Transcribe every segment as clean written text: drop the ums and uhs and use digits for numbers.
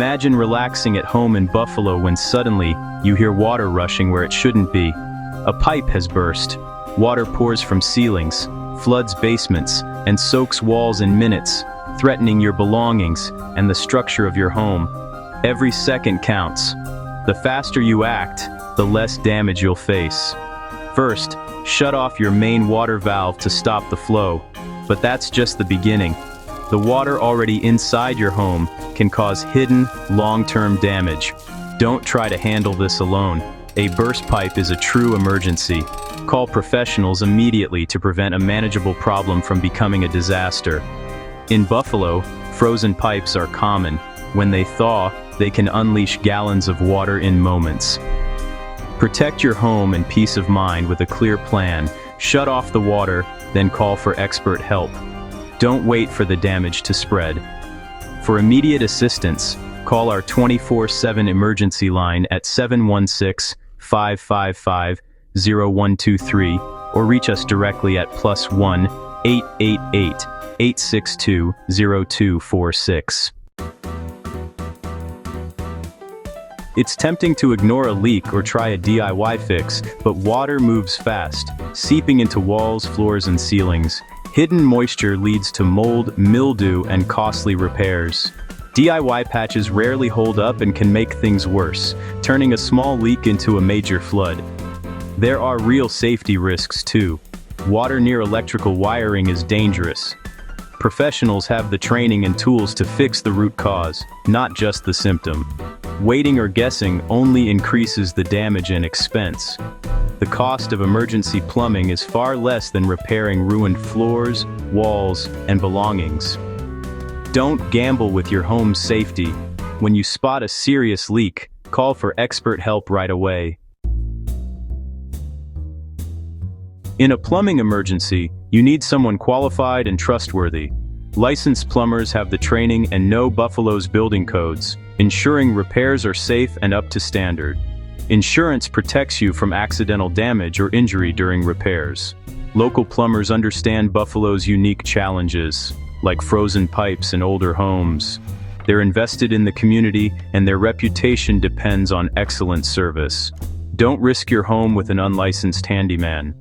Imagine relaxing at home in Buffalo when suddenly you hear water rushing where it shouldn't be. A pipe has burst. Water pours from ceilings, floods basements, and soaks walls in minutes, threatening your belongings and the structure of your home. Every second counts. The faster you act, the less damage you'll face. First, shut off your main water valve to stop the flow. But that's just the beginning. The water already inside your home can cause hidden, long-term damage. Don't try to handle this alone. A burst pipe is a true emergency. Call professionals immediately to prevent a manageable problem from becoming a disaster. In Buffalo, frozen pipes are common. When they thaw, they can unleash gallons of water in moments. Protect your home and peace of mind with a clear plan. Shut off the water, then call for expert help. Don't wait for the damage to spread. For immediate assistance, call our 24/7 emergency line at 716-555-0123 or reach us directly at +1 888 862 0246. It's tempting to ignore a leak or try a DIY fix, but water moves fast, seeping into walls, floors, and ceilings. Hidden moisture leads to mold, mildew, and costly repairs. DIY patches rarely hold up and can make things worse, turning a small leak into a major flood. There are real safety risks too. Water near electrical wiring is dangerous. Professionals have the training and tools to fix the root cause, not just the symptom. Waiting or guessing only increases the damage and expense. The cost of emergency plumbing is far less than repairing ruined floors, walls, and belongings. Don't gamble with your home's safety. When you spot a serious leak, call for expert help right away. In a plumbing emergency, you need someone qualified and trustworthy. Licensed plumbers have the training and know Buffalo's building codes, ensuring repairs are safe and up to standard. Insurance protects you from accidental damage or injury during repairs. Local plumbers understand Buffalo's unique challenges, like frozen pipes in older homes. They're invested in the community, and their reputation depends on excellent service. Don't risk your home with an unlicensed handyman.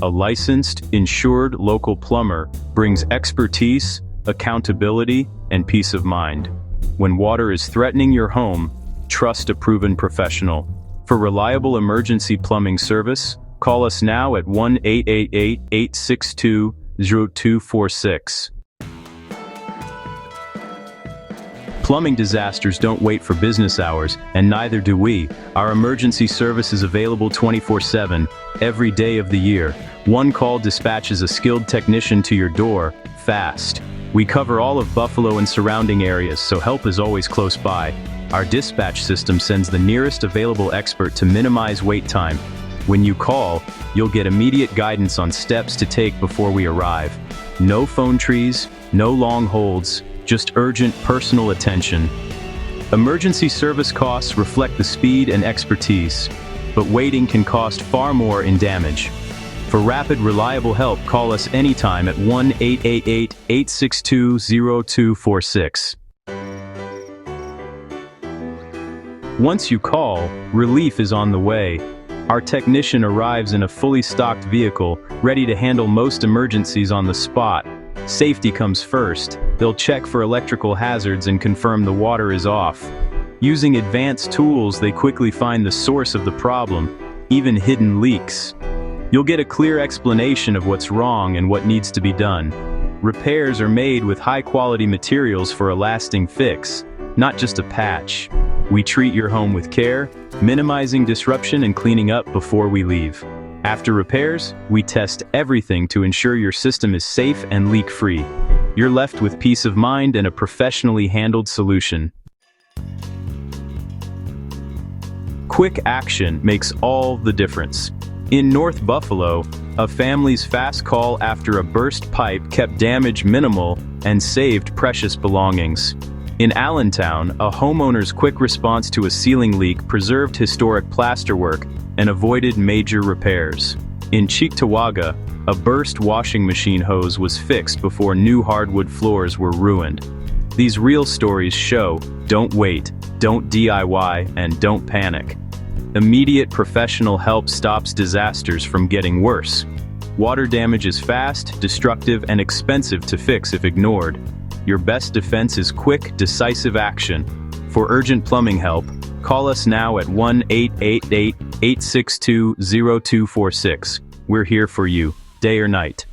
A licensed, insured local plumber brings expertise, accountability, and peace of mind. When water is threatening your home, trust a proven professional. For reliable emergency plumbing service, call us now at 1-888 862 0246. Plumbing disasters don't wait for business hours, and neither do we. Our emergency service is available 24/7, every day of the year. One call dispatches a skilled technician to your door, fast. We cover all of Buffalo and surrounding areas, so help is always close by. Our dispatch system sends the nearest available expert to minimize wait time. When you call, you'll get immediate guidance on steps to take before we arrive. No phone trees, no long holds, just urgent personal attention. Emergency service costs reflect the speed and expertise, but waiting can cost far more in damage. For rapid, reliable help, call us anytime at 1-888 862 0246. Once you call, relief is on the way. Our technician arrives in a fully stocked vehicle, ready to handle most emergencies on the spot. Safety comes first. They'll check for electrical hazards and confirm the water is off. Using advanced tools, they quickly find the source of the problem, even hidden leaks. You'll get a clear explanation of what's wrong and what needs to be done. Repairs are made with high-quality materials for a lasting fix, not just a patch. We treat your home with care, minimizing disruption and cleaning up before we leave. After repairs, we test everything to ensure your system is safe and leak-free. You're left with peace of mind and a professionally handled solution. Quick action makes all the difference. In North Buffalo, a family's fast call after a burst pipe kept damage minimal and saved precious belongings. In Allentown, a homeowner's quick response to a ceiling leak preserved historic plasterwork and avoided major repairs. In Cheektowaga, a burst washing machine hose was fixed before new hardwood floors were ruined. These real stories show, don't wait, Don't DIY and don't panic. Immediate professional help stops disasters from getting worse. Water damage is fast, destructive, and expensive to fix if ignored. Your best defense is quick, decisive action. For urgent plumbing help, call us now at 1-888-862-0246. We're here for you, day or night.